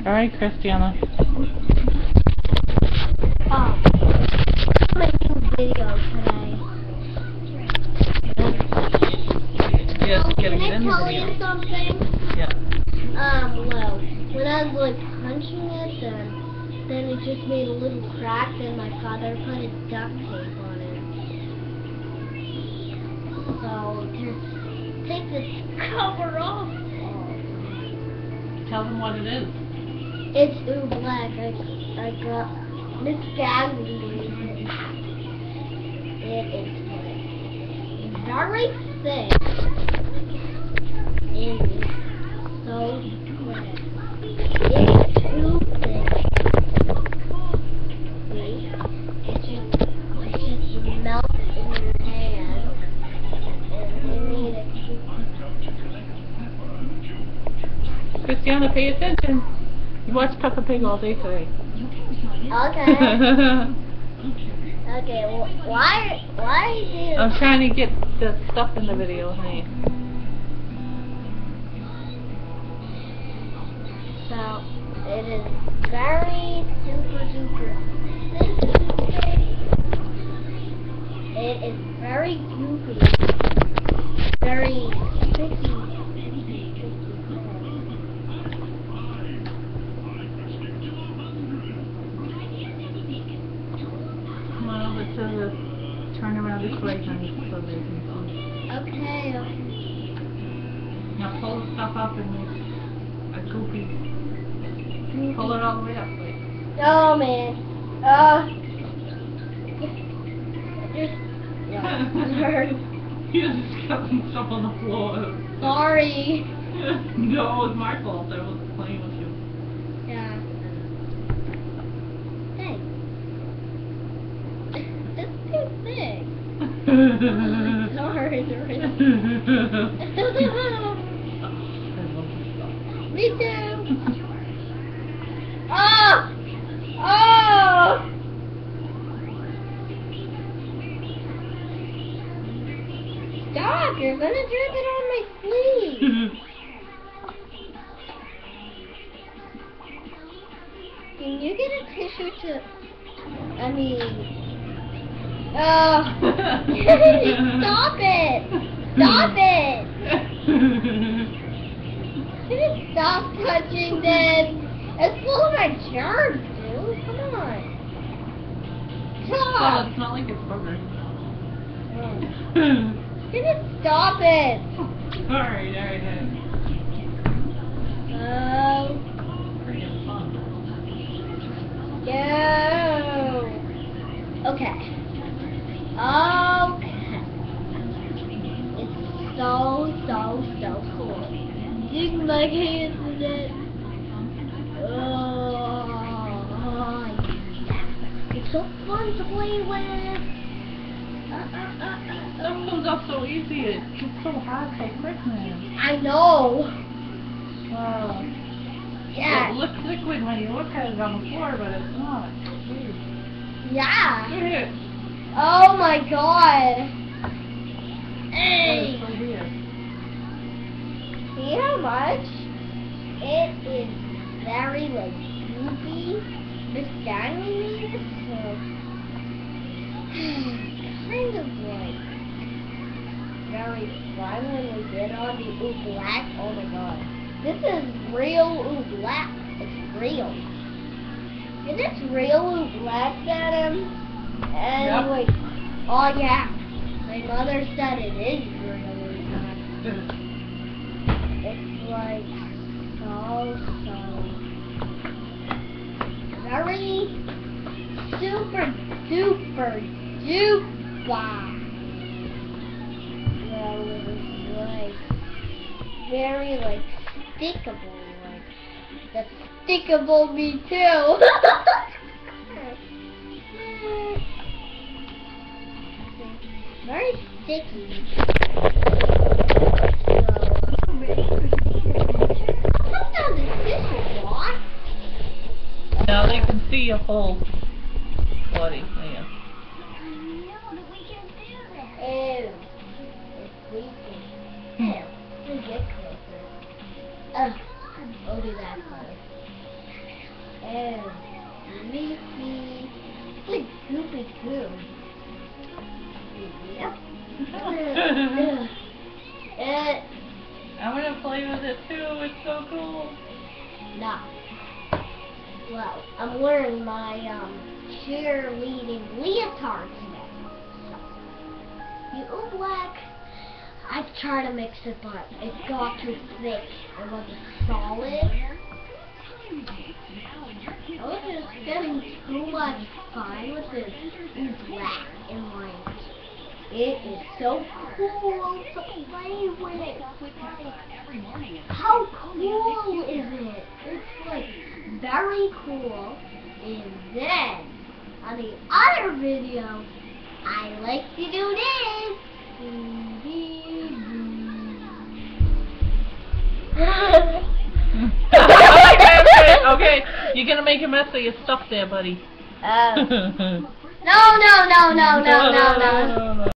Alright, Christiana. I'm making a video today. Yes, Can I tell you something? Yeah. Well, when I was like punching it, then it just made a little crack, and my father put a duct tape on it. So just take this cover off. Tell them what it is. It's black. I got Miss Gaggy. It is very thick. It is so thick. It's too thick. See? It just melts in your hand. And you need it. Christiana, pay attention. You watched Peppa Pig all day today. Okay. Okay, well, why do you... I'm trying to get the stuff in the video, honey. So, it is very super duper thick. It is very goopy. Very sticky. Come on over to the... Turn around this way, honey, so they can see. Okay. Now pull the stuff up and make a goopy. Pull it all the way up, wait. Oh, man. You just got some stuff on the floor. Sorry. No, it was my fault. I was playing with you. Yeah. Hey. It's too big. Sorry. Me too. Oh! Oh! Stop! You're gonna drip it on my sleeve. Can you get a tissue to... I mean... Oh! Stop it! Stop it! Stop touching this! It's full of my germs, dude. Come on. Well, Stop! it's not like it's booger. Just stop it! Alright. Oh. Freaking fun. Go! Okay. It's so cool. Dig my hands in it. Oh, yeah. It's so fun to play with. Stuff comes off so easy. It gets so hot so quick, man. I know. Wow. Yeah. It looks liquid when you look at it on the floor, but it's not. Jeez. Yeah. Look at it. Oh my god. Hey. It's so weird. See how much? It is very like goopy. This guy made it so kind of like very fun when we did on the Ooblack. Oh my god. This is real Ooblack. It's real. Is this real Ooblack, Adam? And Yep. wait. Oh yeah. My mother said it is real Ooblack. It's like so very super duper duper. Well, it's like very like stickable, like the stickable me too. Very sticky. Now they can see your whole body. Yeah. Ew. It's leaking. Ew. Let me get closer. Oh, do that first. and leafy. It's like goopy goo. Yep. I'm gonna play with it too. It's so cool. No. Well, I'm wearing my cheerleading leotard today. So, the Oobleck, I've tried to mix it, but it got too thick. It wasn't solid. I was just getting too much fun with this Oobleck in my. It is so cool to play with. How cool is it? It's like very cool. And then on the other video, I like to do this. Okay, you're gonna make a mess of your stuff there, buddy. No.